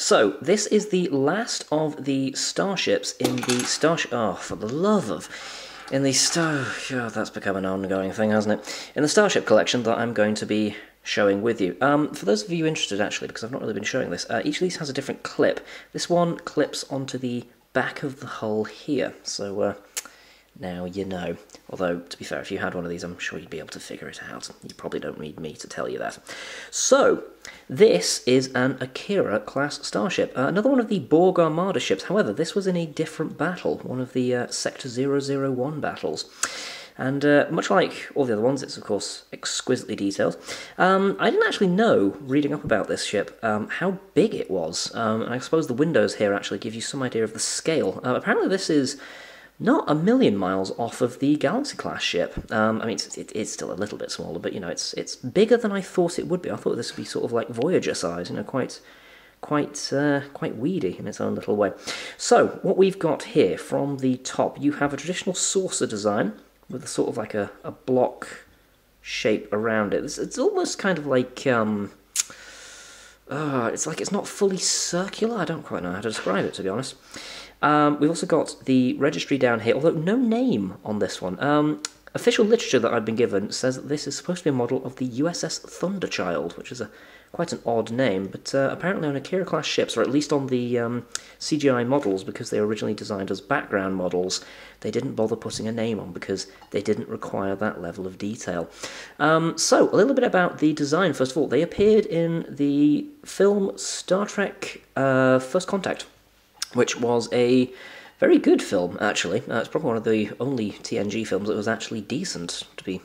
So, this is the last of the starships in the Starship... Oh, for the love of... In the Oh, that's become an ongoing thing, hasn't it? In the Starship collection that I'm going to be showing with you. For those of you interested, actually, because I've not really been showing this, each of these has a different clip. This one clips onto the back of the hull here, so now you know. Although, to be fair, if you had one of these, I'm sure you'd be able to figure it out. You probably don't need me to tell you that. So, this is an Akira-class starship. Another one of the Borg Armada ships. However, this was in a different battle, one of the Sector 001 battles. And much like all the other ones, it's of course exquisitely detailed. I didn't actually know, reading up about this ship, how big it was. And I suppose the windows here actually give you some idea of the scale. Apparently this is not a million miles off of the Galaxy-class ship. I mean, it's still a little bit smaller, but, you know, it's bigger than I thought it would be. I thought this would be sort of like Voyager size, you know, quite weedy in its own little way. So, what we've got here, from the top, you have a traditional saucer design, with a sort of like a block shape around it. It's almost kind of like, it's like it's not fully circular. I don't quite know how to describe it, to be honest. We've also got the registry down here, although no name on this one. Official literature that I've been given says that this is supposed to be a model of the USS Thunderchild, which is quite an odd name, but apparently on Akira-class ships, or at least on the CGI models, because they were originally designed as background models, they didn't bother putting a name on because they didn't require that level of detail. So, a little bit about the design, first of all. They appeared in the film Star Trek First Contact, which was a very good film, actually. It's probably one of the only TNG films that was actually decent, to be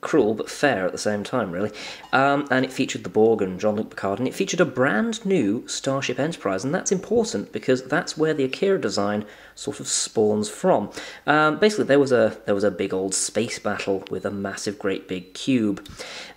cruel but fair at the same time, really. And it featured the Borg and Jean-Luc Picard, and it featured a brand new Starship Enterprise, and that's important because that's where the Akira design sort of spawns from. Basically, there was a big old space battle with a massive, great big cube,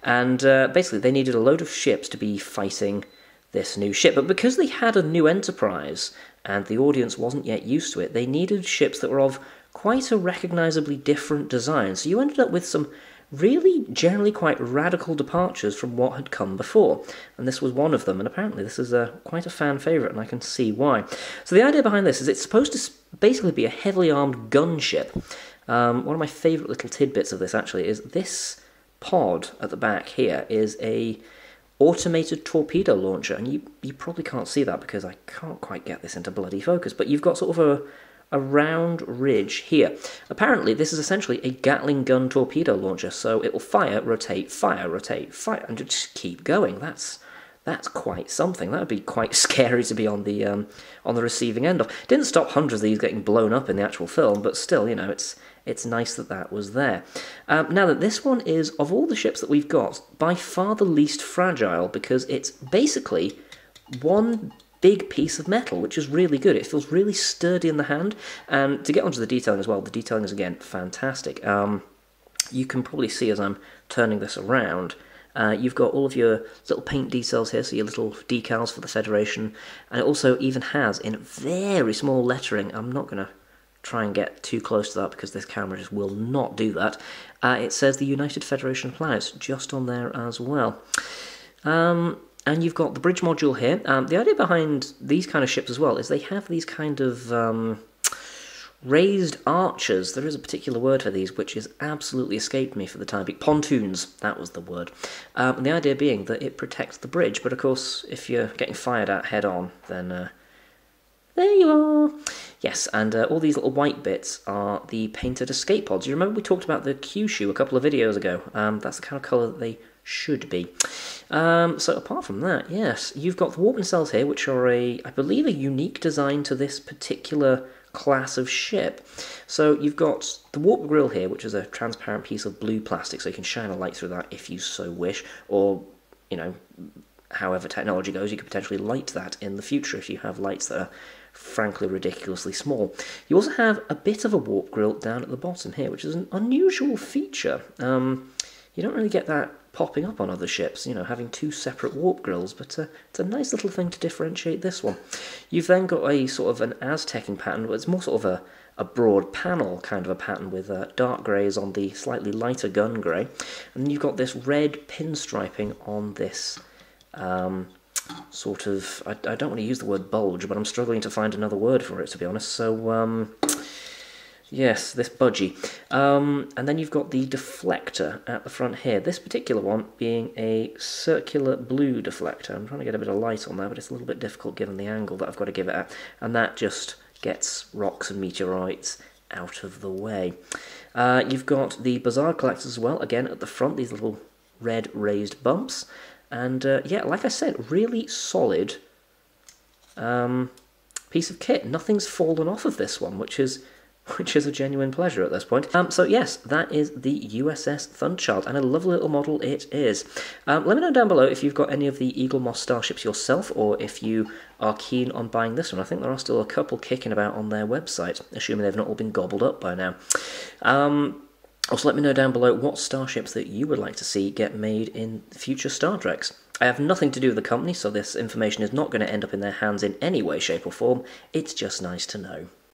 and basically they needed a load of ships to be fighting this new ship, but because they had a new Enterprise and the audience wasn't yet used to it, they needed ships that were of quite a recognisably different design. So you ended up with some really generally quite radical departures from what had come before, and this was one of them, and apparently this is quite a fan favourite, and I can see why. So the idea behind this is it's supposed to basically be a heavily armed gunship. One of my favourite little tidbits of this actually is this pod at the back here is a automated torpedo launcher, and you probably can't see that because I can't quite get this into bloody focus, but you've got sort of a round ridge here. Apparently this is essentially a Gatling gun torpedo launcher, so it will fire, rotate, and just keep going. That's quite something. That would be quite scary to be on the receiving end of. Didn't stop hundreds of these getting blown up in the actual film, but still, you know, it's nice that that was there. Now that this one is, of all the ships that we've got, by far the least fragile, because it's basically one big piece of metal, which is really good. It feels really sturdy in the hand, and to get onto the detailing as well, the detailing is, again, fantastic. You can probably see as I'm turning this around, you've got all of your little paint details here, so your little decals for the Federation, and it also even has, in very small lettering, I'm not going to try and get too close to that because this camera just will not do that, it says the United Federation of Planets just on there as well. And you've got the bridge module here. The idea behind these kind of ships as well is they have these kind of raised arches. There is a particular word for these which has absolutely escaped me for the time being. Pontoons, that was the word. And the idea being that it protects the bridge, but of course if you're getting fired at head on, then there you are. Yes, and all these little white bits are the painted escape pods. You remember we talked about the Kyushu a couple of videos ago? That's the kind of colour that they should be. So apart from that, yes, you've got the warp nacelles here, which are I believe, a unique design to this particular class of ship. So you've got the warp grill here, which is a transparent piece of blue plastic, so you can shine a light through that if you so wish, or, you know, however technology goes, you could potentially light that in the future if you have lights that are frankly ridiculously small. You also have a bit of a warp grill down at the bottom here, which is an unusual feature. You don't really get that popping up on other ships, you know, having two separate warp grills, but it's a nice little thing to differentiate this one. You've then got a sort of an Aztecing pattern, but it's more sort of a broad panel kind of a pattern with dark greys on the slightly lighter gun grey, and you've got this red pinstriping on this sort of, I don't want to use the word bulge, but I'm struggling to find another word for it, to be honest. So, yes, this budgie. And then you've got the deflector at the front here. This particular one being a circular blue deflector. I'm trying to get a bit of light on that, but it's a little bit difficult given the angle that I've got to give it at. And that just gets rocks and meteorites out of the way. You've got the bazaar collectors as well, again at the front, these little red raised bumps. And yeah, like I said, really solid piece of kit. Nothing's fallen off of this one, which is a genuine pleasure at this point. So yes, that is the USS Thunderchild, and a lovely little model it is. Let me know down below if you've got any of the Eaglemoss starships yourself, or if you are keen on buying this one. I think there are still a couple kicking about on their website, assuming they've not all been gobbled up by now. Also, let me know down below what starships that you would like to see get made in future Star Treks. I have nothing to do with the company, so this information is not going to end up in their hands in any way, shape or form. It's just nice to know.